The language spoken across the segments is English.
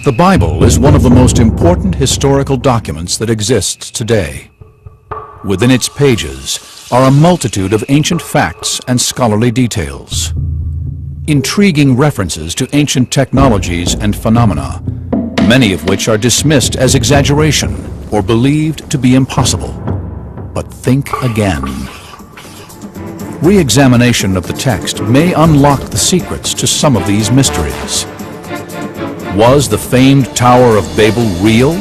The Bible is one of the most important historical documents that exists today. Within its pages are a multitude of ancient facts and scholarly details, intriguing references to ancient technologies and phenomena, many of which are dismissed as exaggeration or believed to be impossible. But think again. Re-examination of the text may unlock the secrets to some of these mysteries. Was the famed Tower of Babel real?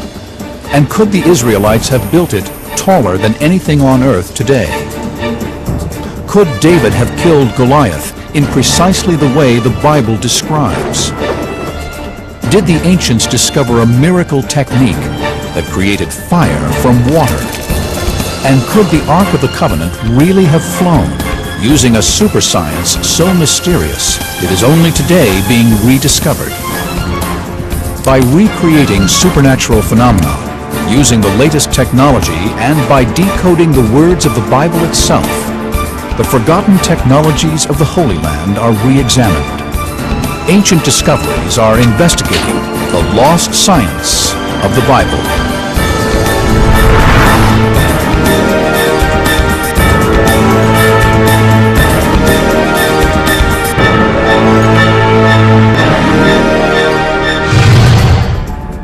And could the Israelites have built it taller than anything on earth today? Could David have killed Goliath in precisely the way the Bible describes? Did the ancients discover a miracle technique that created fire from water? And could the Ark of the Covenant really have flown using a super science so mysterious it is only today being rediscovered? By recreating supernatural phenomena, using the latest technology, and by decoding the words of the Bible itself, the forgotten technologies of the Holy Land are re-examined. Ancient discoveries are investigating the lost science of the Bible.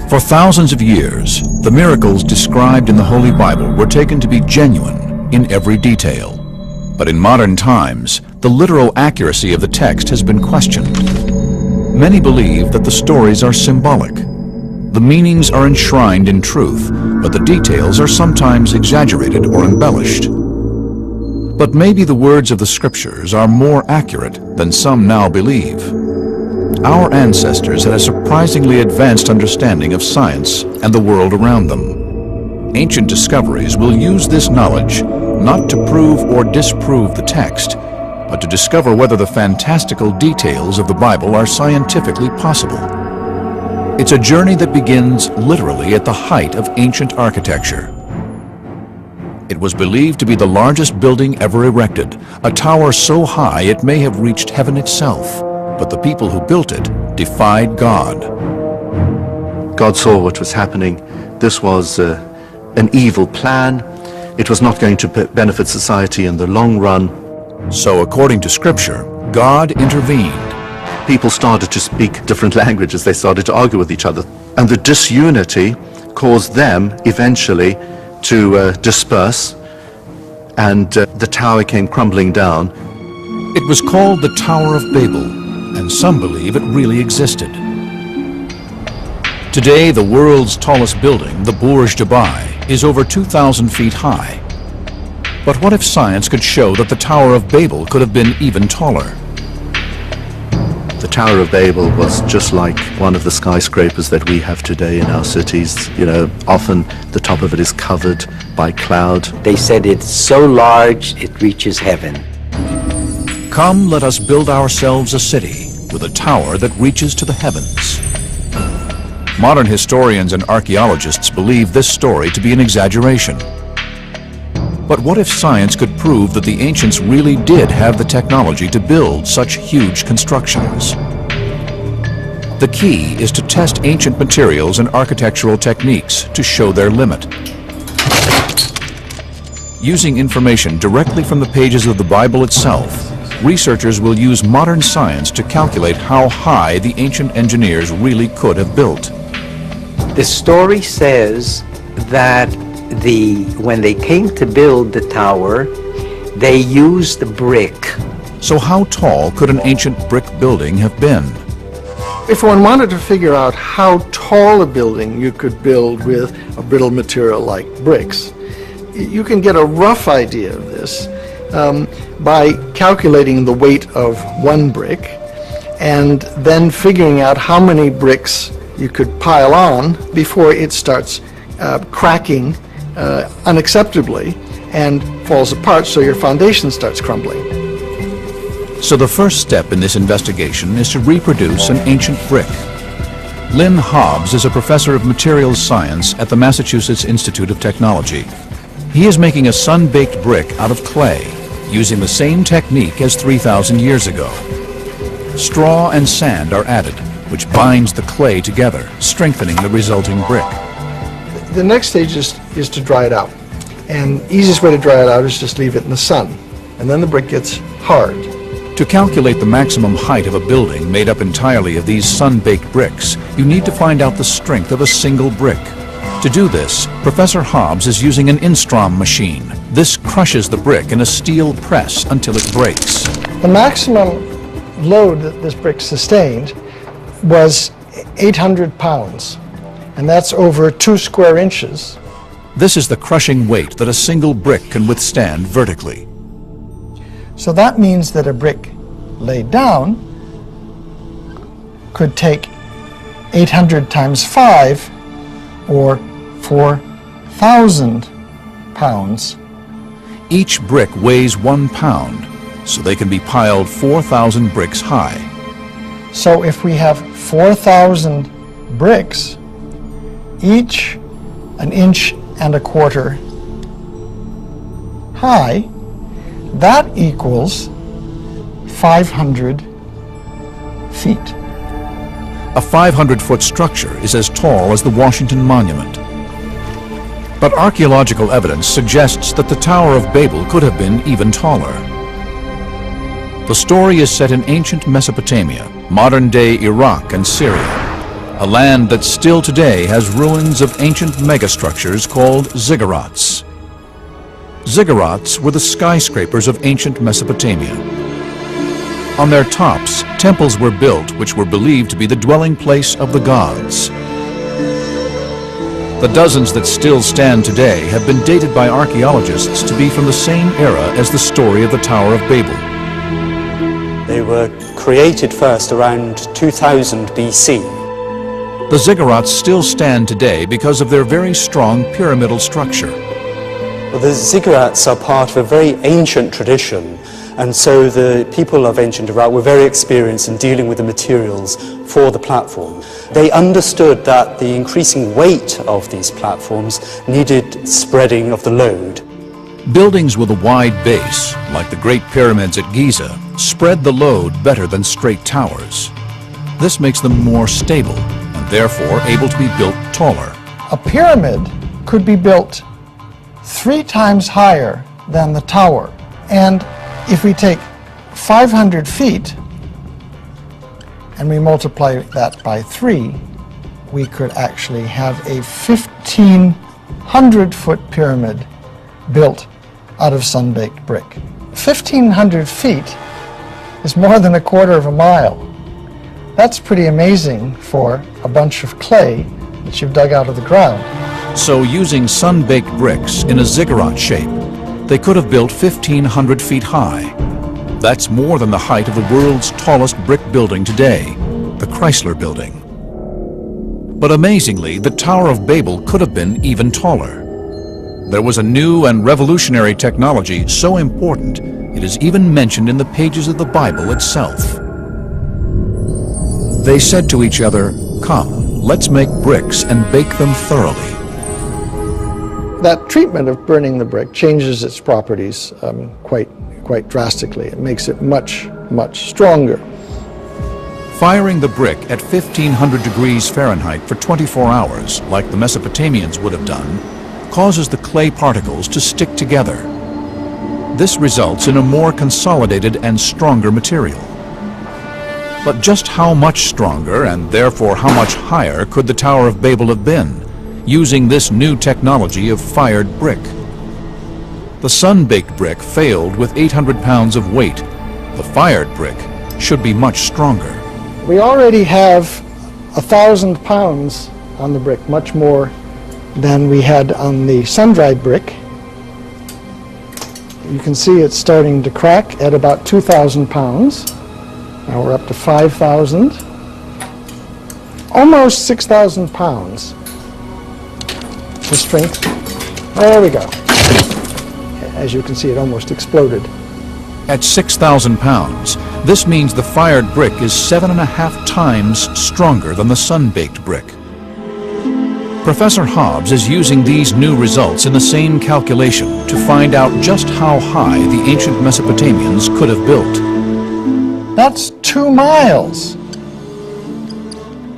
For thousands of years, the miracles described in the Holy Bible were taken to be genuine in every detail. But in modern times, the literal accuracy of the text has been questioned. Many believe that the stories are symbolic. The meanings are enshrined in truth, but the details are sometimes exaggerated or embellished. But maybe the words of the Scriptures are more accurate than some now believe. Our ancestors had a surprisingly advanced understanding of science and the world around them. Ancient discoveries will use this knowledge not to prove or disprove the text, but to discover whether the fantastical details of the Bible are scientifically possible. It's a journey that begins literally at the height of ancient architecture. It was believed to be the largest building ever erected, a tower so high it may have reached heaven itself. But the people who built it defied God. God saw what was happening. This was an evil plan. It was not going to benefit society in the long run. So according to Scripture, God intervened. People started to speak different languages. They started to argue with each other. And the disunity caused them eventually to disperse, and the tower came crumbling down. It was called the Tower of Babel, and some believe it really existed. Today, the world's tallest building, the Burj Dubai, is over 2,000 feet high. But what if science could show that the Tower of Babel could have been even taller? The Tower of Babel was just like one of the skyscrapers that we have today in our cities. You know, often the top of it is covered by cloud. They said it's so large it reaches heaven. Come, let us build ourselves a city with a tower that reaches to the heavens. Modern historians and archaeologists believe this story to be an exaggeration. But what if science could prove that the ancients really did have the technology to build such huge constructions? The key is to test ancient materials and architectural techniques to show their limit. Using information directly from the pages of the Bible itself, researchers will use modern science to calculate how high the ancient engineers really could have built. The story says that when they came to build the tower, they used the brick. So how tall could an ancient brick building have been? If one wanted to figure out how tall a building you could build with a brittle material like bricks, you can get a rough idea of this by calculating the weight of one brick and then figuring out how many bricks you could pile on before it starts cracking unacceptably and falls apart, so your foundation starts crumbling. So the first step in this investigation is to reproduce an ancient brick. Lynn Hobbs is a professor of materials science at the Massachusetts Institute of Technology. He is making a sun-baked brick out of clay, using the same technique as 3,000 years ago. Straw and sand are added, which binds the clay together, strengthening the resulting brick. The next stage is to dry it out. And the easiest way to dry it out is just leave it in the sun. And then the brick gets hard. To calculate the maximum height of a building made up entirely of these sun-baked bricks, you need to find out the strength of a single brick. To do this, Professor Hobbs is using an Instrom machine. This crushes the brick in a steel press until it breaks. The maximum load that this brick sustained was 800 pounds, and that's over 2 square inches. This is the crushing weight that a single brick can withstand vertically. So that means that a brick laid down could take 800 times 5, or 4,000 pounds. Each brick weighs 1 pound, so they can be piled 4,000 bricks high. So if we have 4,000 bricks, each 1.25 inches high, that equals 500 feet. A 500-foot structure is as tall as the Washington Monument. But archaeological evidence suggests that the Tower of Babel could have been even taller. The story is set in ancient Mesopotamia, modern-day Iraq and Syria, a land that still today has ruins of ancient megastructures called ziggurats. Ziggurats were the skyscrapers of ancient Mesopotamia. On their tops, temples were built which were believed to be the dwelling place of the gods. The dozens that still stand today have been dated by archaeologists to be from the same era as the story of the Tower of Babel. They were created first around 2000 BC. The ziggurats still stand today because of their very strong pyramidal structure. Well, the ziggurats are part of a very ancient tradition, and so the people of ancient Iraq were very experienced in dealing with the materials for the platform. They understood that the increasing weight of these platforms needed spreading of the load. Buildings with a wide base, like the Great Pyramids at Giza, spread the load better than straight towers. This makes them more stable and therefore able to be built taller. A pyramid could be built 3 times higher than the tower. And if we take 500 feet and we multiply that by 3, we could actually have a 1,500-foot pyramid built out of sun-baked brick. 1,500 feet is more than 1/4 mile. That's pretty amazing for a bunch of clay that you've dug out of the ground. So using sun-baked bricks in a ziggurat shape, they could have built 1,500 feet high. That's more than the height of the world's tallest brick building today, the Chrysler Building. But amazingly, the Tower of Babel could have been even taller. There was a new and revolutionary technology so important, it is even mentioned in the pages of the Bible itself. They said to each other, "Come, let's make bricks and bake them thoroughly." That treatment of burning the brick changes its properties quite drastically. It makes it much stronger. Firing the brick at 1,500 degrees Fahrenheit for 24 hours, like the Mesopotamians would have done, causes the clay particles to stick together. This results in a more consolidated and stronger material. But just how much stronger, and therefore how much higher, could the Tower of Babel have been, using this new technology of fired brick? The sun-baked brick failed with 800 pounds of weight. The fired brick should be much stronger. We already have 1,000 pounds on the brick, much more than we had on the sun-dried brick. You can see it's starting to crack at about 2,000 pounds. Now we're up to 5,000. Almost 6,000 pounds. The strength. There we go. As you can see, it almost exploded. At 6,000 pounds, this means the fired brick is 7.5 times stronger than the sun-baked brick. Professor Hobbs is using these new results in the same calculation to find out just how high the ancient Mesopotamians could have built. That's 2 miles.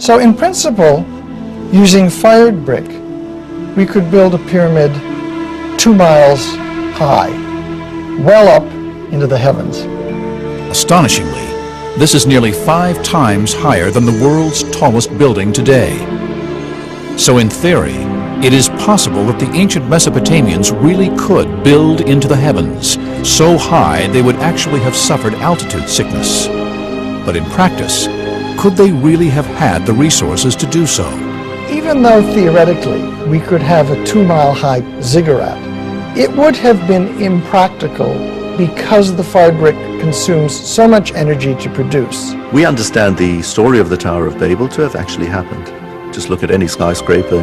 So in principle, using fired brick, we could build a pyramid 2 miles high, well up into the heavens. Astonishingly, this is nearly 5 times higher than the world's tallest building today. So in theory, it is possible that the ancient Mesopotamians really could build into the heavens, so high they would actually have suffered altitude sickness. But in practice, could they really have had the resources to do so? Even though theoretically we could have a 2-mile-high ziggurat, it would have been impractical because the fired brick consumes so much energy to produce. We understand the story of the Tower of Babel to have actually happened. Just look at any skyscraper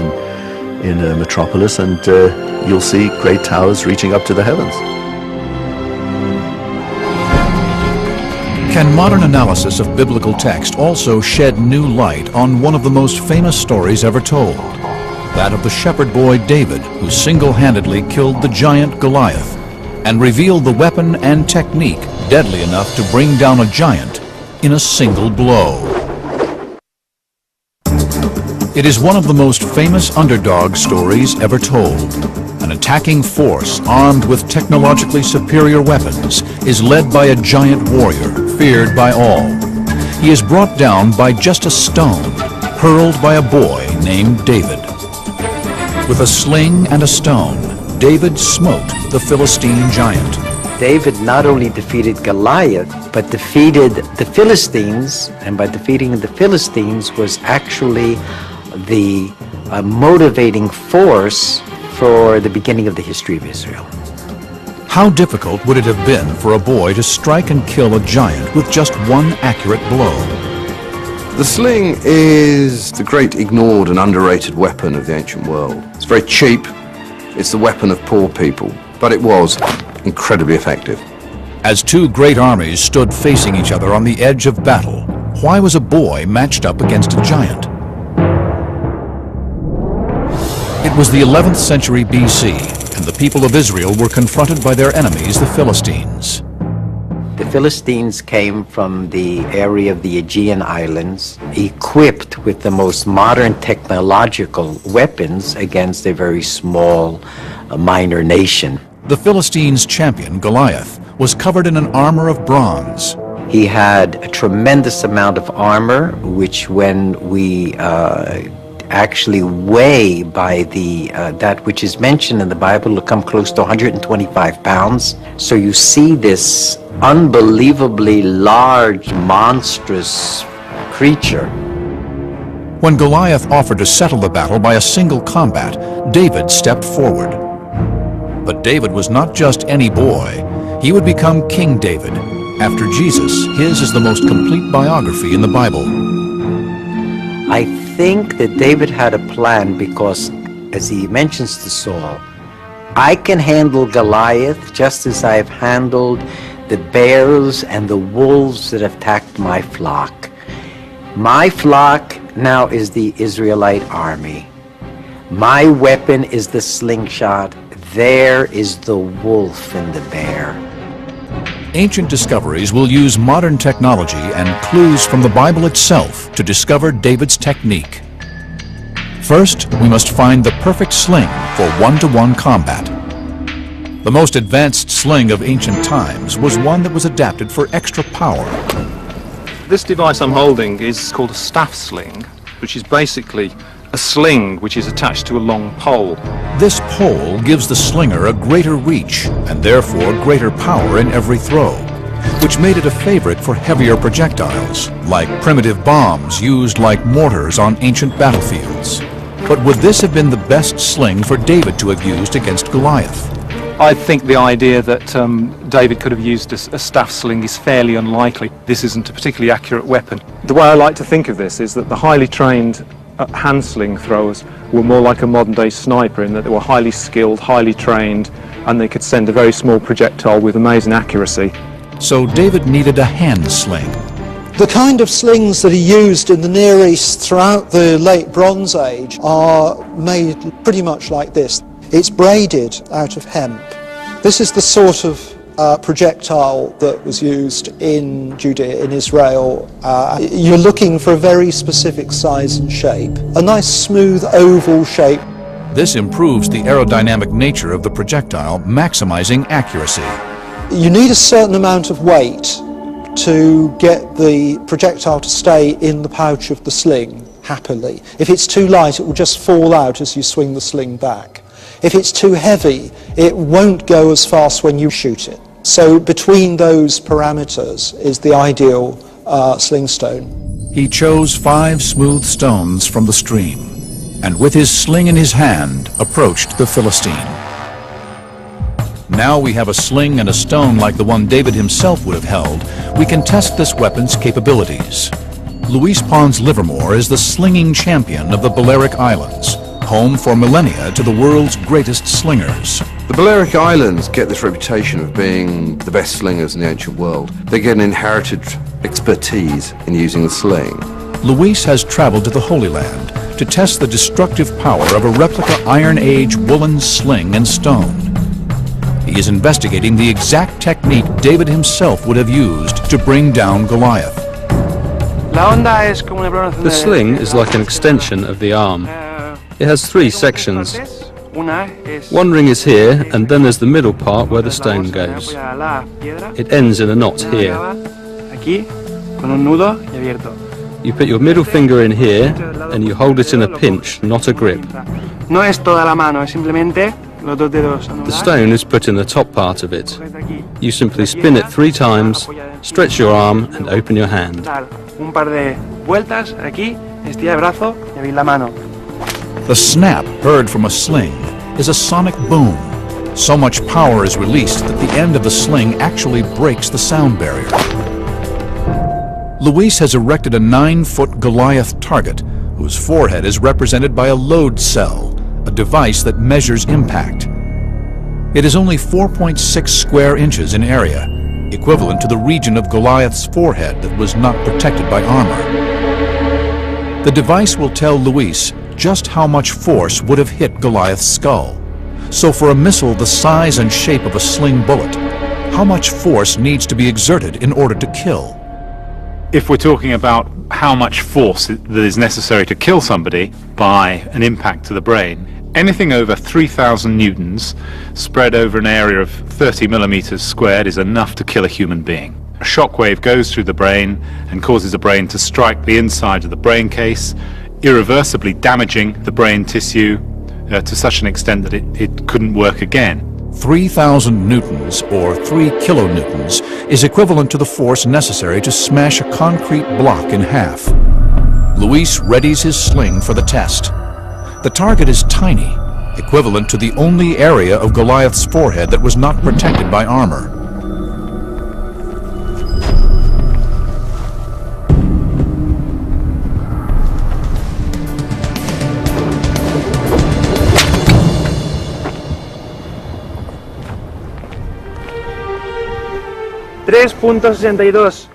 in a metropolis and you'll see great towers reaching up to the heavens. Can modern analysis of biblical text also shed new light on one of the most famous stories ever told? That of the shepherd boy David, who single-handedly killed the giant Goliath and revealed the weapon and technique deadly enough to bring down a giant in a single blow. It is one of the most famous underdog stories ever told. An attacking force armed with technologically superior weapons is led by a giant warrior, feared by all. He is brought down by just a stone, hurled by a boy named David. With a sling and a stone, David smote the Philistine giant. David not only defeated Goliath, but defeated the Philistines, and by defeating the Philistines was actually the motivating force for the beginning of the history of Israel. How difficult would it have been for a boy to strike and kill a giant with just one accurate blow? The sling is the great ignored and underrated weapon of the ancient world. It's very cheap, it's the weapon of poor people, but it was incredibly effective. As 2 great armies stood facing each other on the edge of battle, why was a boy matched up against a giant? It was the 11th century BC, and the people of Israel were confronted by their enemies, the Philistines. The Philistines came from the area of the Aegean Islands, equipped with the most modern technological weapons against a very small, minor nation. The Philistines' champion, Goliath, was covered in an armor of bronze. He had a tremendous amount of armor, which when we actually weigh by the that which is mentioned in the Bible will come close to 125 pounds. So you see this unbelievably large, monstrous creature. When Goliath offered to settle the battle by a single combat, David stepped forward. But David was not just any boy. He would become King David. After Jesus, his is the most complete biography in the Bible. I think that David had a plan because, as he mentions to Saul, I can handle Goliath just as I've handled the bears and the wolves that have attacked my flock. My flock now is the Israelite army. My weapon is the slingshot. There is the wolf and the bear. Ancient discoveries will use modern technology and clues from the Bible itself to discover David's technique. First, we must find the perfect sling for one-to-one combat. The most advanced sling of ancient times was one that was adapted for extra power. This device I'm holding is called a staff sling, which is basically a sling which is attached to a long pole. This pole gives the slinger a greater reach and therefore greater power in every throw, which made it a favorite for heavier projectiles, like primitive bombs used like mortars on ancient battlefields. But would this have been the best sling for David to have used against Goliath? I think the idea that David could have used a staff sling is fairly unlikely. This isn't a particularly accurate weapon. The way I like to think of this is that the highly trained hand sling throwers were more like a modern-day sniper in that they were highly skilled, highly trained, and they could send a very small projectile with amazing accuracy. So David needed a hand sling. The kind of slings that are used in the Near East throughout the late Bronze Age are made pretty much like this. It's braided out of hemp. This is the sort of projectile that was used in Judea, in Israel, you're looking for a very specific size and shape. A nice smooth oval shape. This improves the aerodynamic nature of the projectile, maximizing accuracy. You need a certain amount of weight to get the projectile to stay in the pouch of the sling happily. If it's too light, it will just fall out as you swing the sling back. If it's too heavy, it won't go as fast when you shoot it. So between those parameters is the ideal sling stone. He chose 5 smooth stones from the stream, and with his sling in his hand, approached the Philistine. Now we have a sling and a stone like the one David himself would have held. We can test this weapon's capabilities. Luis Pons Livermore is the slinging champion of the Balearic Islands, home for millennia to the world's greatest slingers. The Balearic Islands get this reputation of being the best slingers in the ancient world. They get an inherited expertise in using the sling. Luis has traveled to the Holy Land to test the destructive power of a replica Iron Age woolen sling and stone. He is investigating the exact technique David himself would have used to bring down Goliath. The sling is like an extension of the arm. It has 3 sections. One ring is here, and then there's the middle part where the stone goes. It ends in a knot here. You put your middle finger in here, and you hold it in a pinch, not a grip. The stone is put in the top part of it. You simply spin it 3 times, stretch your arm, and open your hand. The snap heard from a sling is a sonic boom. So much power is released that the end of the sling actually breaks the sound barrier. Luis has erected a 9-foot Goliath target, whose forehead is represented by a load cell, a device that measures impact. It is only 4.6 square inches in area, equivalent to the region of Goliath's forehead that was not protected by armor. The device will tell Luis just how much force would have hit Goliath's skull. So for a missile the size and shape of a sling bullet, how much force needs to be exerted in order to kill? If we're talking about how much force that is necessary to kill somebody by an impact to the brain, anything over 3,000 newtons spread over an area of 30 millimeters squared is enough to kill a human being. A shockwave goes through the brain and causes the brain to strike the inside of the brain case, irreversibly damaging the brain tissue to such an extent that it couldn't work again. 3,000 newtons, or 3 kilonewtons, is equivalent to the force necessary to smash a concrete block in half. Luis readies his sling for the test. The target is tiny, equivalent to the only area of Goliath's forehead that was not protected by armor.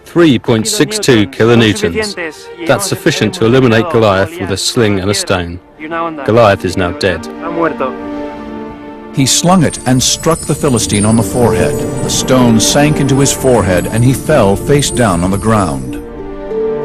.62 kilonewtons. That's sufficient to eliminate Goliath with a sling and a stone. Goliath is now dead. He slung it and struck the Philistine on the forehead. The stone sank into his forehead and he fell face down on the ground.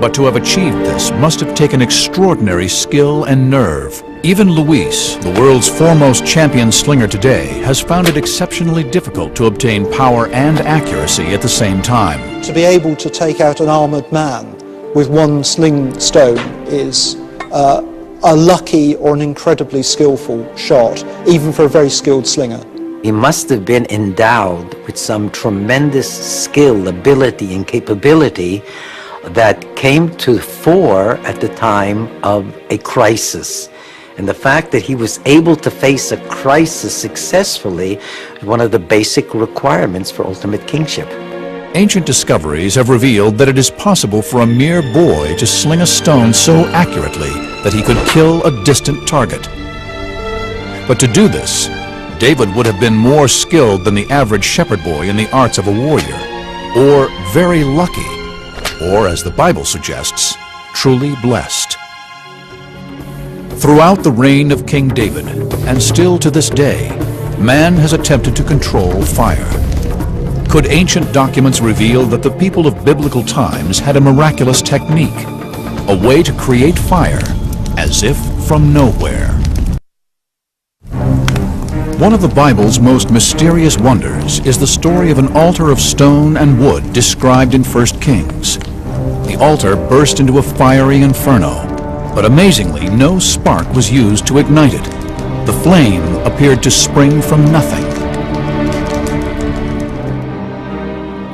But to have achieved this must have taken extraordinary skill and nerve. Even Luis, the world's foremost champion slinger today, has found it exceptionally difficult to obtain power and accuracy at the same time. To be able to take out an armoured man with one sling stone is a lucky or an incredibly skillful shot, even for a very skilled slinger. He must have been endowed with some tremendous skill, ability, and capability that came to fore at the time of a crisis. And the fact that he was able to face a crisis successfully is one of the basic requirements for ultimate kingship. Ancient discoveries have revealed that it is possible for a mere boy to sling a stone so accurately that he could kill a distant target. But to do this, David would have been more skilled than the average shepherd boy in the arts of a warrior, or very lucky, or, as the Bible suggests, truly blessed. Throughout the reign of King David, and still to this day, man has attempted to control fire. Could ancient documents reveal that the people of biblical times had a miraculous technique, a way to create fire as if from nowhere? One of the Bible's most mysterious wonders is the story of an altar of stone and wood described in 1 Kings. The altar burst into a fiery inferno, but amazingly no spark was used to ignite it. The flame appeared to spring from nothing.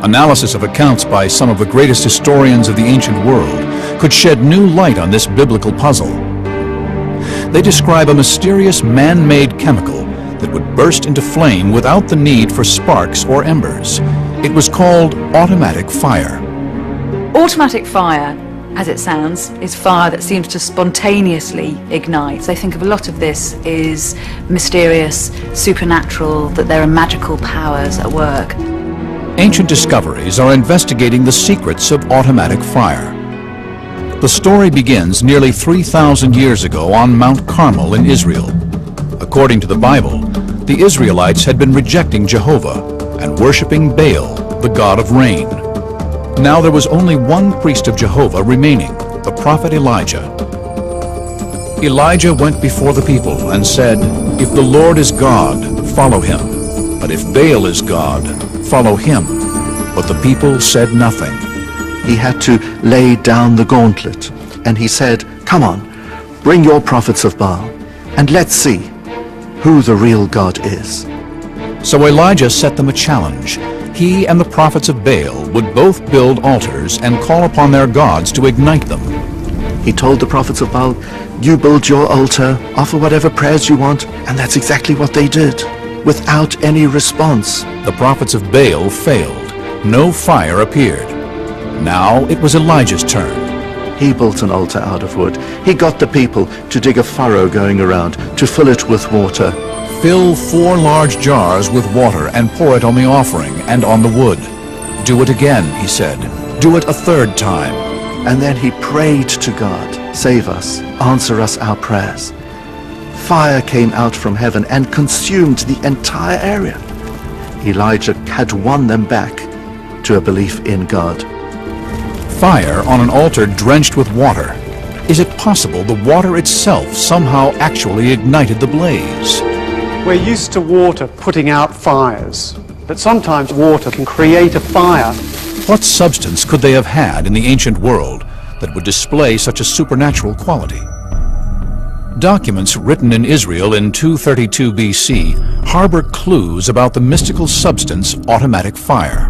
Analysis of accounts by some of the greatest historians of the ancient world could shed new light on this biblical puzzle. They describe a mysterious man-made chemical that would burst into flame without the need for sparks or embers. It was called automatic fire. Automatic fire, as it sounds, is fire that seems to spontaneously ignite. I think of a lot of this is mysterious, supernatural, that there are magical powers at work. Ancient discoveries are investigating the secrets of automatic fire. The story begins nearly 3,000 years ago on Mount Carmel in Israel. According to the Bible, the Israelites had been rejecting Jehovah and worshiping Baal, the god of rain. Now there was only one priest of Jehovah remaining, the prophet Elijah. Elijah went before the people and said, "If the Lord is God, follow him. But if Baal is God, follow him." But the people said nothing. He had to lay down the gauntlet, and he said, "Come on, bring your prophets of Baal, and let's see who the real God is." So Elijah set them a challenge. He and the prophets of Baal would both build altars and call upon their gods to ignite them. He told the prophets of Baal, "You build your altar, offer whatever prayers you want," and that's exactly what they did, without any response. The prophets of Baal failed. No fire appeared. Now it was Elijah's turn. He built an altar out of wood. He got the people to dig a furrow going around, to fill it with water. Fill 4 large jars with water and pour it on the offering and on the wood. Do it again, he said. Do it a 3rd time. And then he prayed to God, "Save us, answer us our prayers." Fire came out from heaven and consumed the entire area. Elijah had won them back to a belief in God. Fire on an altar drenched with water. Is it possible the water itself somehow actually ignited the blaze? We're used to water putting out fires, but sometimes water can create a fire. What substance could they have had in the ancient world that would display such a supernatural quality? Documents written in Israel in 232 BC harbor clues about the mystical substance automatic fire.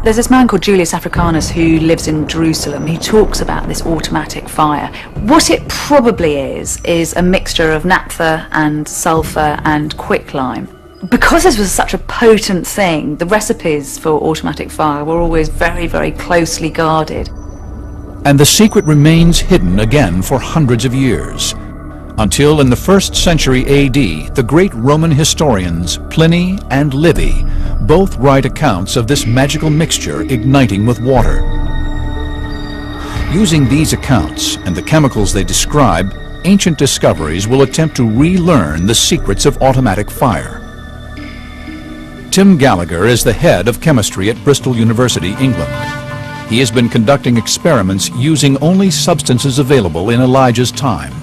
There's this man called Julius Africanus who lives in Jerusalem. He talks about this automatic fire. What it probably is a mixture of naphtha and sulfur and quicklime. Because this was such a potent thing, the recipes for automatic fire were always very, very closely guarded. And the secret remains hidden again for hundreds of years. Until in the 1st century AD, the great Roman historians Pliny and Livy both write accounts of this magical mixture igniting with water. Using these accounts and the chemicals they describe, ancient discoveries will attempt to relearn the secrets of automatic fire. Tim Gallagher is the head of chemistry at Bristol University, England. He has been conducting experiments using only substances available in Elijah's time.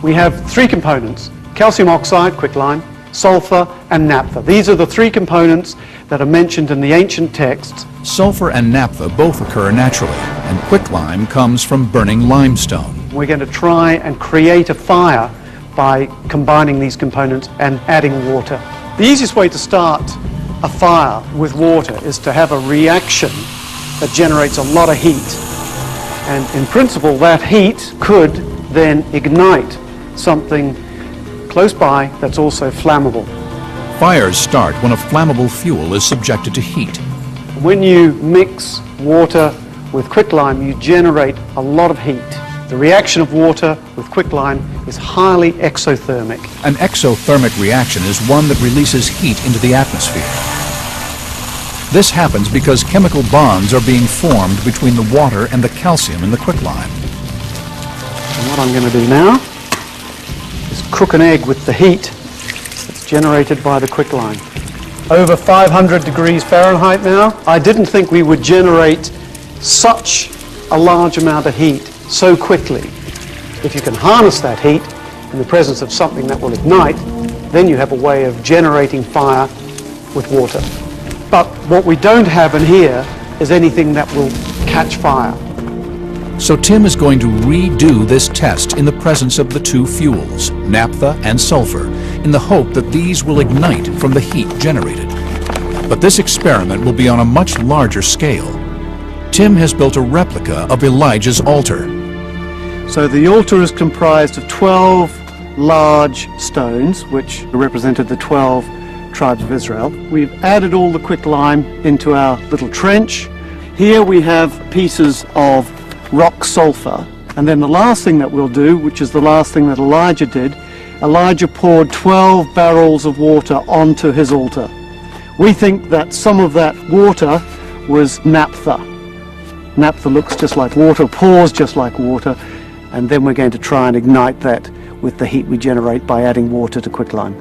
We have 3 components: calcium oxide, quicklime, sulfur, and naphtha. These are the 3 components that are mentioned in the ancient texts. Sulfur and naphtha both occur naturally, and quicklime comes from burning limestone. We're going to try and create a fire by combining these components and adding water. The easiest way to start a fire with water is to have a reaction that generates a lot of heat. And in principle, that heat could then ignite something close by that's also flammable. Fires start when a flammable fuel is subjected to heat. When you mix water with quicklime, you generate a lot of heat. The reaction of water with quicklime is highly exothermic. An exothermic reaction is one that releases heat into the atmosphere. This happens because chemical bonds are being formed between the water and the calcium in the quicklime. And what I'm going to do now is cook an egg with the heat that's generated by the quicklime. over 500 degrees Fahrenheit now. I didn't think we would generate such a large amount of heat so quickly. If you can harness that heat in the presence of something that will ignite, then you have a way of generating fire with water. But what we don't have in here is anything that will catch fire. So Tim is going to redo this test in the presence of the two fuels, naphtha and sulfur, in the hope that these will ignite from the heat generated. But this experiment will be on a much larger scale. Tim has built a replica of Elijah's altar. So the altar is comprised of 12 large stones, which represented the 12 tribes of Israel. We've added all the quicklime into our little trench. Here we have pieces of rock sulfur, and then the last thing that we'll do, which is the last thing that Elijah did, Elijah poured 12 barrels of water onto his altar. We think that some of that water was naphtha. Naphtha looks just like water, pours just like water, and then we're going to try and ignite that with the heat we generate by adding water to quicklime.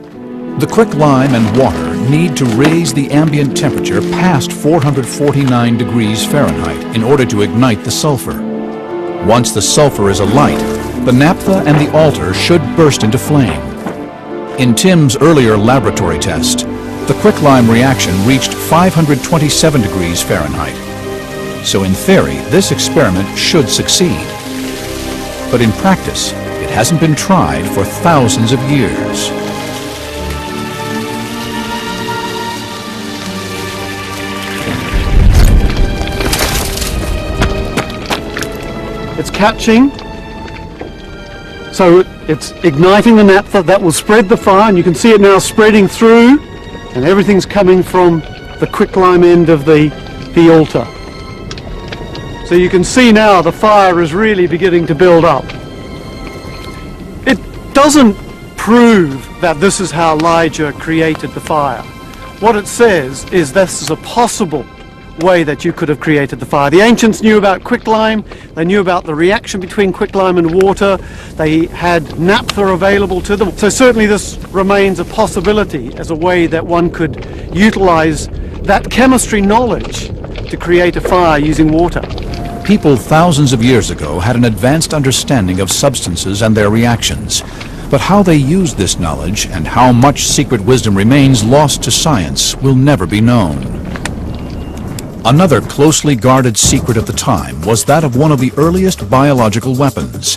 The quicklime and water need to raise the ambient temperature past 449 degrees Fahrenheit in order to ignite the sulfur. Once the sulfur is alight, the naphtha and the altar should burst into flame. In Tim's earlier laboratory test, the quicklime reaction reached 527 degrees Fahrenheit. So in theory, this experiment should succeed. But in practice, it hasn't been tried for thousands of years. It's catching, so it's igniting the naphtha that will spread the fire, and you can see it now spreading through, and everything's coming from the quicklime end of the altar. So you can see now the fire is really beginning to build up. It doesn't prove that this is how Elijah created the fire. What it says is this is a possible way that you could have created the fire. The ancients knew about quicklime, they knew about the reaction between quicklime and water, they had naphtha available to them. So certainly this remains a possibility as a way that one could utilize that chemistry knowledge to create a fire using water. People thousands of years ago had an advanced understanding of substances and their reactions. But how they used this knowledge and how much secret wisdom remains lost to science will never be known. Another closely guarded secret of the time was that of one of the earliest biological weapons,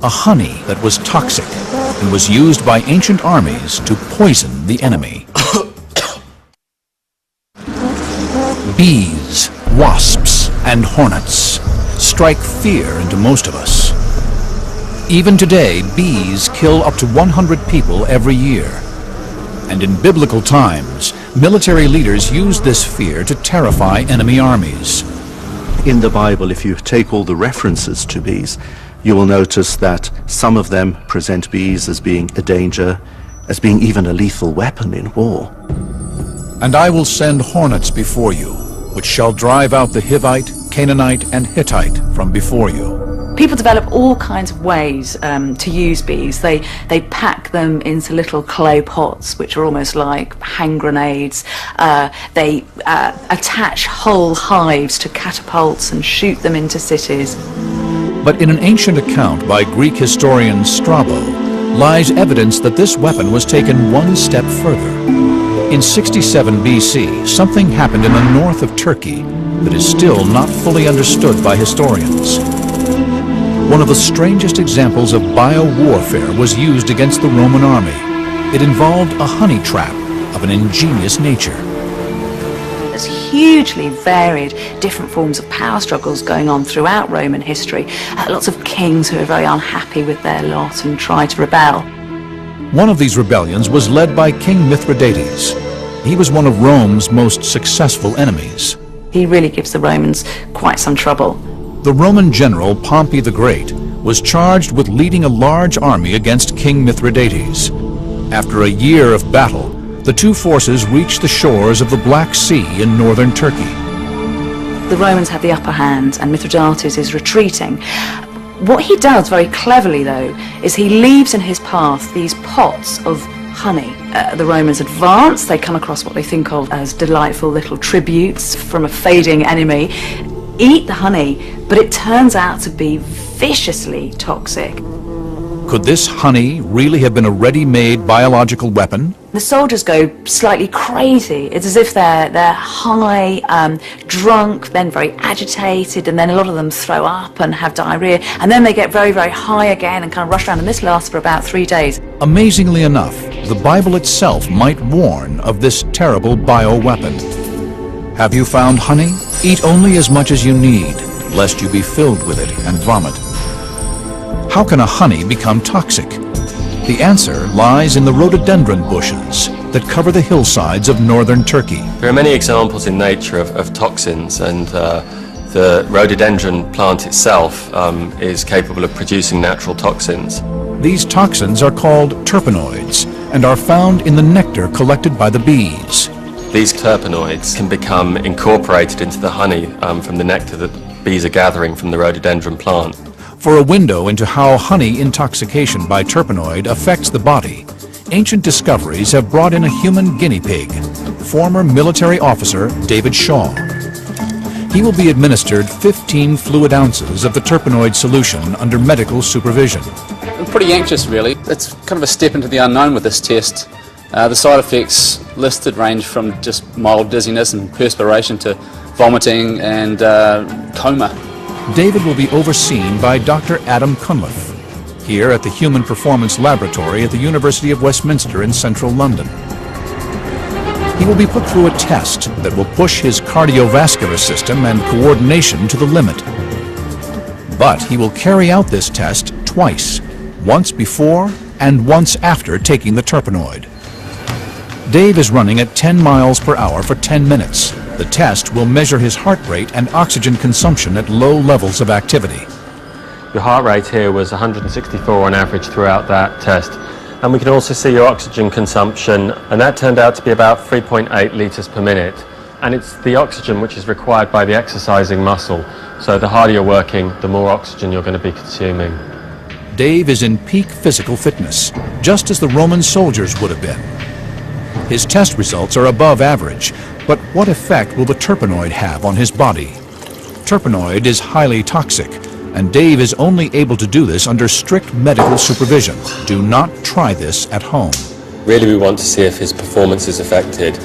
a honey that was toxic and was used by ancient armies to poison the enemy. Bees, wasps, and hornets strike fear into most of us. Even today, bees kill up to 100 people every year. And in biblical times, military leaders used this fear to terrify enemy armies. In the Bible, if you take all the references to bees, you will notice that some of them present bees as being a danger, as being even a lethal weapon in war. And I will send hornets before you, which shall drive out the Hivite, Canaanite, and Hittite from before you. People develop all kinds of ways to use bees. They pack them into little clay pots, which are almost like hand grenades. They attach whole hives to catapults and shoot them into cities. But in an ancient account by Greek historian Strabo lies evidence that this weapon was taken one step further. In 67 BC, something happened in the north of Turkey that is still not fully understood by historians. One of the strangest examples of bio-warfare was used against the Roman army. It involved a honey trap of an ingenious nature. There's hugely varied different forms of power struggles going on throughout Roman history. Lots of kings who are very unhappy with their lot and try to rebel. One of these rebellions was led by King Mithridates. He was one of Rome's most successful enemies. He really gives the Romans quite some trouble. The Roman general Pompey the Great was charged with leading a large army against King Mithridates. After a year of battle, the two forces reached the shores of the Black Sea in northern Turkey. The Romans have the upper hand and Mithridates is retreating. What he does very cleverly, though, is he leaves in his path these pots of honey. The Romans advance, they come across what they think of as delightful little tributes from a fading enemy, eat the honey, but it turns out to be viciously toxic. Could this honey really have been a ready-made biological weapon? The soldiers go slightly crazy. It's as if they're high, drunk, then very agitated, and then a lot of them throw up and have diarrhea, and then they get very, very high again and kind of rush around, and this lasts for about 3 days. Amazingly enough, the Bible itself might warn of this terrible bioweapon. Have you found honey? Eat only as much as you need, lest you be filled with it and vomit. How can a honey become toxic? The answer lies in the rhododendron bushes that cover the hillsides of northern Turkey. There are many examples in nature of toxins, and the rhododendron plant itself is capable of producing natural toxins. These toxins are called terpenoids and are found in the nectar collected by the bees. These terpenoids can become incorporated into the honey from the nectar that bees are gathering from the rhododendron plant. For a window into how honey intoxication by terpenoid affects the body, ancient discoveries have brought in a human guinea pig, former military officer David Shaw. He will be administered 15 fluid ounces of the terpenoid solution under medical supervision. I'm pretty anxious, really. It's kind of a step into the unknown with this test. The side effects listed range from just mild dizziness and perspiration to vomiting and coma. David will be overseen by Dr. Adam Cunliffe, here at the Human Performance Laboratory at the University of Westminster in central London. He will be put through a test that will push his cardiovascular system and coordination to the limit. But he will carry out this test twice, once before and once after taking the terpenoid. Dave is running at 10 miles per hour for 10 minutes. The test will measure his heart rate and oxygen consumption at low levels of activity. Your heart rate here was 164 on average throughout that test. And we can also see your oxygen consumption, and that turned out to be about 3.8 litres per minute. And it's the oxygen which is required by the exercising muscle. So the harder you're working, the more oxygen you're going to be consuming. Dave is in peak physical fitness, just as the Roman soldiers would have been. His test results are above average, but what effect will the terpenoid have on his body? Terpenoid is highly toxic, and Dave is only able to do this under strict medical supervision. Do not try this at home. Really, we want to see if his performance is affected.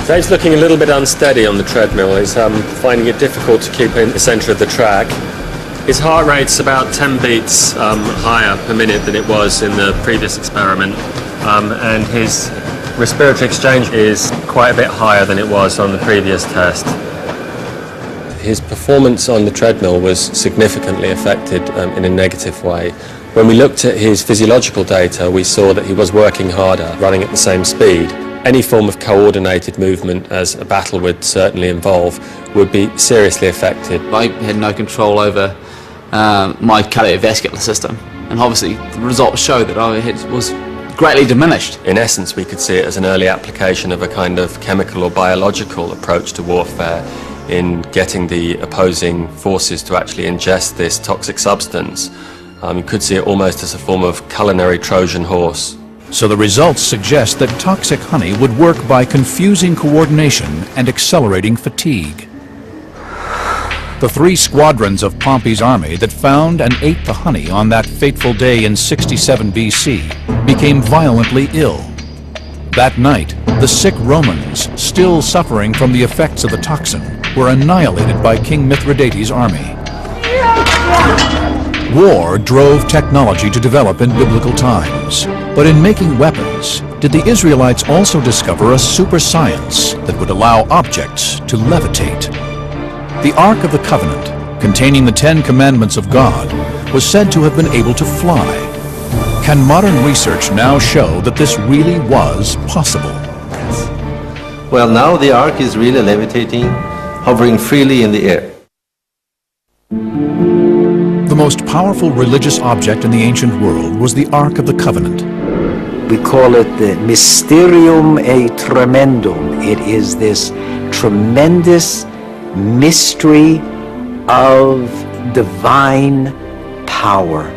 Dave's looking a little bit unsteady on the treadmill. He's finding it difficult to keep in the centre of the track. His heart rate's about 10 beats higher per minute than it was in the previous experiment, and his respiratory exchange is quite a bit higher than it was on the previous test. His performance on the treadmill was significantly affected in a negative way. When we looked at his physiological data, we saw that he was working harder, running at the same speed. Any form of coordinated movement, as a battle would certainly involve, would be seriously affected. I had no control over my cardiovascular system, and obviously the results show that I was greatly diminished. In essence, we could see it as an early application of a kind of chemical or biological approach to warfare in getting the opposing forces to actually ingest this toxic substance. You could see it almost as a form of culinary Trojan horse. So the results suggest that toxic honey would work by confusing coordination and accelerating fatigue. The 3 squadrons of Pompey's army that found and ate the honey on that fateful day in 67 BC became violently ill. That night, the sick Romans, still suffering from the effects of the toxin, were annihilated by King Mithridates' army. War drove technology to develop in biblical times. But in making weapons, did the Israelites also discover a super science that would allow objects to levitate? The Ark of the Covenant, containing the 10 Commandments of God, was said to have been able to fly. Can modern research now show that this really was possible? Well, now the Ark is really levitating, hovering freely in the air. The most powerful religious object in the ancient world was the Ark of the Covenant. We call it the Mysterium e Tremendum. It is this tremendous mystery of divine power,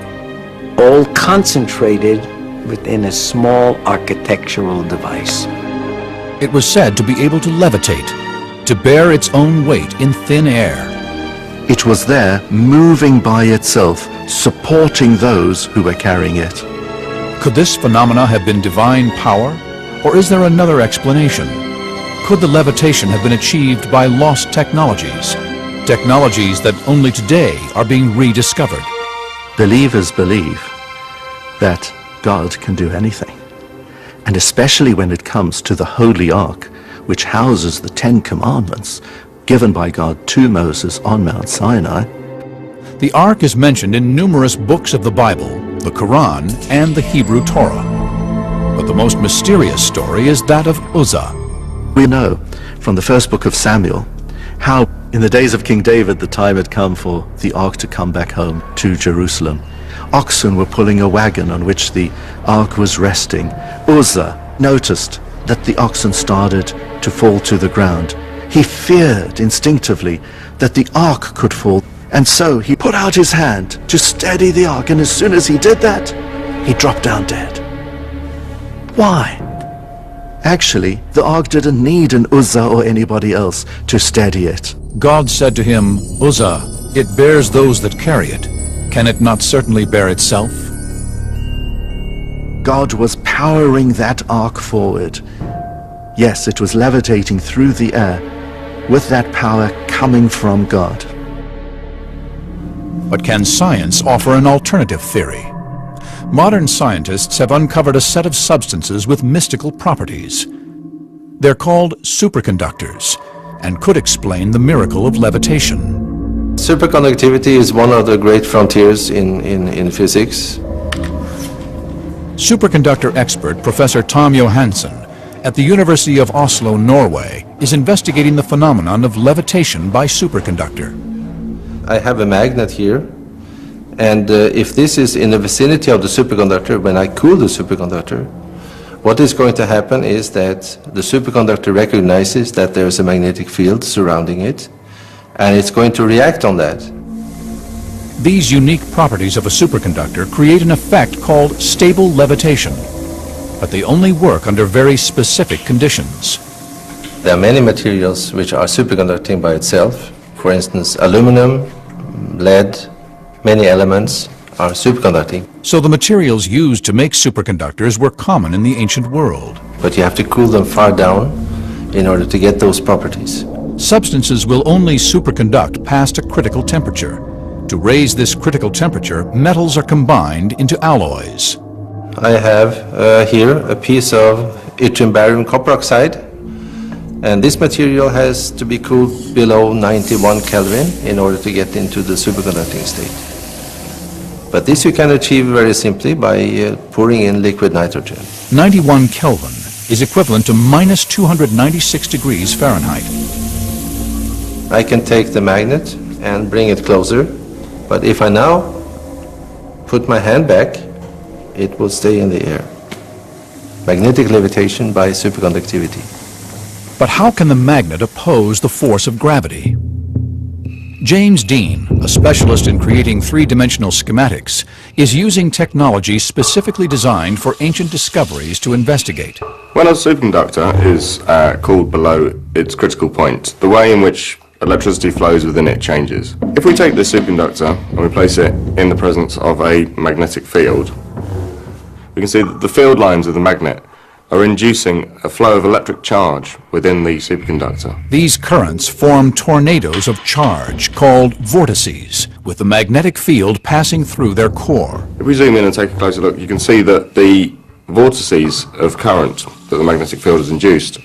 all concentrated within a small architectural device. It was said to be able to levitate, to bear its own weight in thin air. It was there, moving by itself, supporting those who were carrying it. Could this phenomena have been divine power, or is there another explanation? Could the levitation have been achieved by lost technologies, technologies that only today are being rediscovered? Believers believe that God can do anything, and especially when it comes to the Holy Ark, which houses the 10 Commandments given by God to Moses on Mount Sinai. The Ark is mentioned in numerous books of the Bible, the Quran, and the Hebrew Torah. But the most mysterious story is that of Uzzah. We know from the first book of Samuel how in the days of King David the time had come for the Ark to come back home to Jerusalem. Oxen were pulling a wagon on which the Ark was resting. Uzzah noticed that the oxen started to fall to the ground. He feared instinctively that the Ark could fall, and so he put out his hand to steady the Ark, and as soon as he did that, he dropped down dead. Why? Actually, the Ark didn't need an Uzzah or anybody else to steady it. God said to him, Uzzah, it bears those that carry it. Can it not certainly bear itself? God was powering that Ark forward. Yes, it was levitating through the air with that power coming from God. But can science offer an alternative theory? Modern scientists have uncovered a set of substances with mystical properties. They're called superconductors and could explain the miracle of levitation. Superconductivity is one of the great frontiers in physics. Superconductor expert Professor Tom Johansen at the University of Oslo, Norway, is investigating the phenomenon of levitation by superconductor. I have a magnet here, and if this is in the vicinity of the superconductor, when I cool the superconductor, what is going to happen is that the superconductor recognizes that there is a magnetic field surrounding it, and it's going to react on that. These unique properties of a superconductor create an effect called stable levitation, but they only work under very specific conditions. There are many materials which are superconducting by itself. For instance, aluminum, lead, many elements are superconducting. So the materials used to make superconductors were common in the ancient world. But you have to cool them far down in order to get those properties. Substances will only superconduct past a critical temperature. To raise this critical temperature, metals are combined into alloys. I have here a piece of yttrium barium copper oxide, and this material has to be cooled below 91 Kelvin in order to get into the superconducting state. But this you can achieve very simply by pouring in liquid nitrogen. 91 Kelvin is equivalent to minus 296 degrees Fahrenheit. I can take the magnet and bring it closer, but if I now put my hand back, it will stay in the air. Magnetic levitation by superconductivity. But how can the magnet oppose the force of gravity? James Dean, a specialist in creating three-dimensional schematics, is using technology specifically designed for ancient discoveries to investigate. When a superconductor is cooled below its critical point, the way in which electricity flows within it changes. If we take this superconductor and we place it in the presence of a magnetic field, we can see that the field lines of the magnet are inducing a flow of electric charge within the superconductor. These currents form tornadoes of charge called vortices, with the magnetic field passing through their core. If we zoom in and take a closer look, you can see that the vortices of current that the magnetic field has induced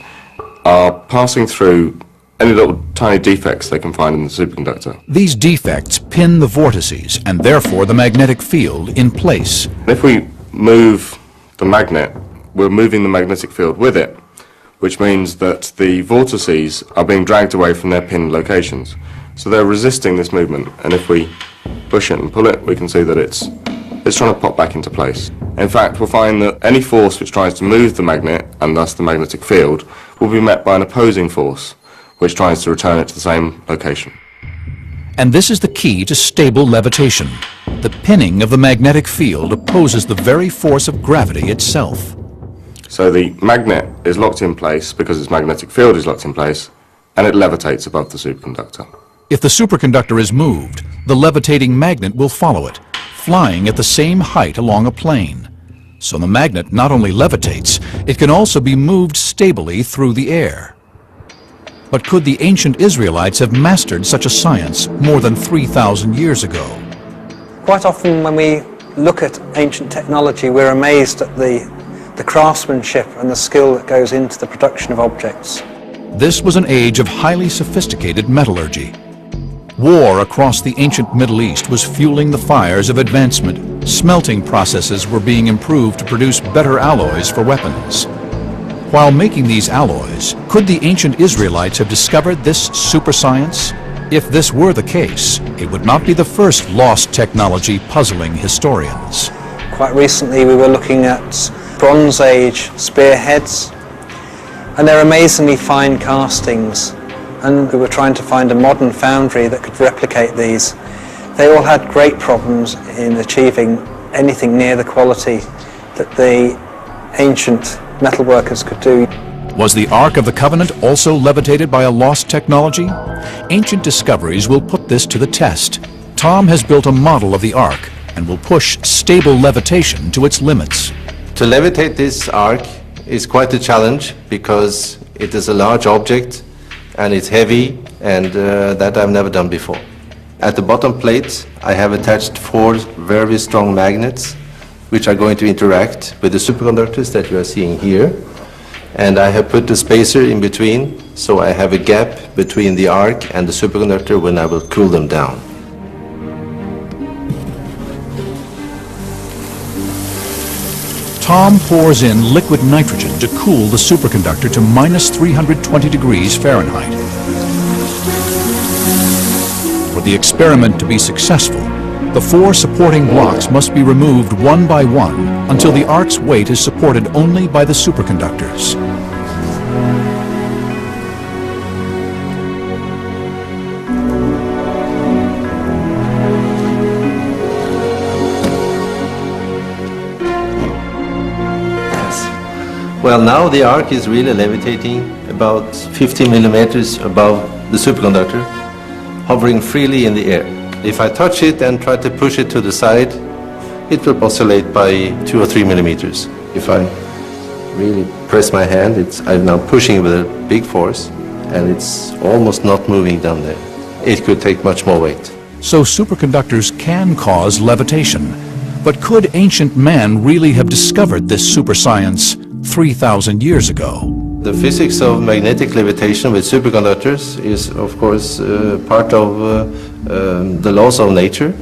are passing through any little tiny defects they can find in the superconductor. These defects pin the vortices and therefore the magnetic field in place. If we move the magnet, we're moving the magnetic field with it, which means that the vortices are being dragged away from their pinned locations. So they're resisting this movement, and if we push it and pull it, we can see that it's trying to pop back into place. In fact, we'll find that any force which tries to move the magnet, and thus the magnetic field, will be met by an opposing force, which tries to return it to the same location. And this is the key to stable levitation. The pinning of the magnetic field opposes the very force of gravity itself. So the magnet is locked in place because its magnetic field is locked in place, and it levitates above the superconductor. If the superconductor is moved, the levitating magnet will follow it, flying at the same height along a plane. So the magnet not only levitates, it can also be moved stably through the air. But could the ancient Israelites have mastered such a science more than 3,000 years ago? Quite often when we look at ancient technology, we're amazed at the craftsmanship and the skill that goes into the production of objects. This was an age of highly sophisticated metallurgy. War across the ancient Middle East was fueling the fires of advancement. Smelting processes were being improved to produce better alloys for weapons. While making these alloys, could the ancient Israelites have discovered this super science? If this were the case, it would not be the first lost technology puzzling historians. Quite recently we were looking at Bronze Age spearheads, and they're amazingly fine castings, and we were trying to find a modern foundry that could replicate these. They all had great problems in achieving anything near the quality that the ancient metalworkers could do. Was the Ark of the Covenant also levitated by a lost technology? Ancient discoveries will put this to the test. Tom has built a model of the Ark and will push stable levitation to its limits. To levitate this Ark is quite a challenge because it is a large object and it's heavy, and that I've never done before. At the bottom plate I have attached 4 very strong magnets which are going to interact with the superconductors that you are seeing here. And I have put the spacer in between, so I have a gap between the arc and the superconductor when I will cool them down. Tom pours in liquid nitrogen to cool the superconductor to minus 320 degrees Fahrenheit. For the experiment to be successful, the 4 supporting blocks must be removed one by one until the Ark's weight is supported only by the superconductors. Well, now the Ark is really levitating about 50 millimeters above the superconductor, hovering freely in the air. If I touch it and try to push it to the side, it will oscillate by 2 or 3 millimeters. If I really press my hand, I'm now pushing with a big force, and it's almost not moving down there. It could take much more weight. So superconductors can cause levitation. But could ancient man really have discovered this super science 3,000 years ago? The physics of magnetic levitation with superconductors is, of course, part of the laws of nature,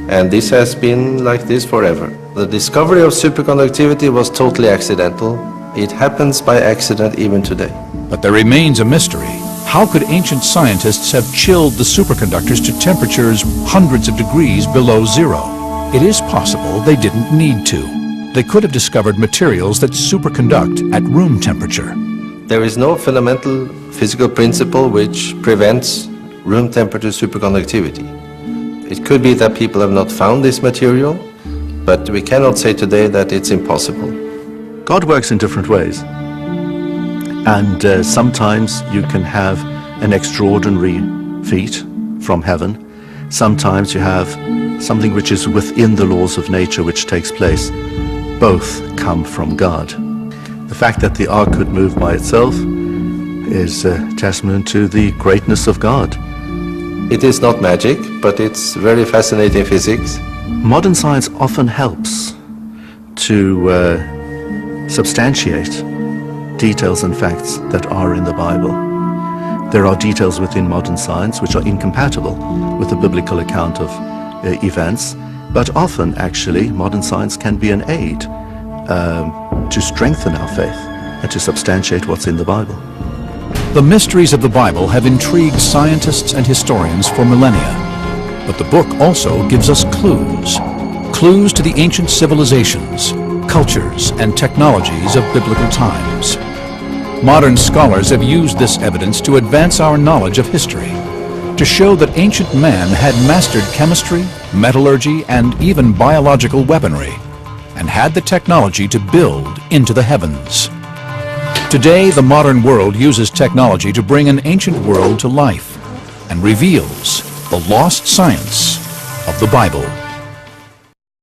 and this has been like this forever. The discovery of superconductivity was totally accidental. It happens by accident even today. But there remains a mystery. How could ancient scientists have chilled the superconductors to temperatures hundreds of degrees below zero? It is possible they didn't need to. They could have discovered materials that superconduct at room temperature. There is no fundamental physical principle which prevents room temperature superconductivity. It could be that people have not found this material, but we cannot say today that it's impossible. God works in different ways. And sometimes you can have an extraordinary feat from heaven. Sometimes you have something which is within the laws of nature which takes place. Both come from God. The fact that the ark could move by itself is a testament to the greatness of God. It is not magic, but it's very fascinating physics. Modern science often helps to substantiate details and facts that are in the Bible. There are details within modern science which are incompatible with the biblical account of events, but often actually modern science can be an aid to strengthen our faith and to substantiate what's in the Bible. The mysteries of the Bible have intrigued scientists and historians for millennia, but the book also gives us clues. Clues to the ancient civilizations, cultures, and technologies of biblical times. Modern scholars have used this evidence to advance our knowledge of history. to show that ancient man had mastered chemistry, metallurgy, and even biological weaponry, and had the technology to build into the heavens. Today, the modern world uses technology to bring an ancient world to life and reveals the lost science of the Bible.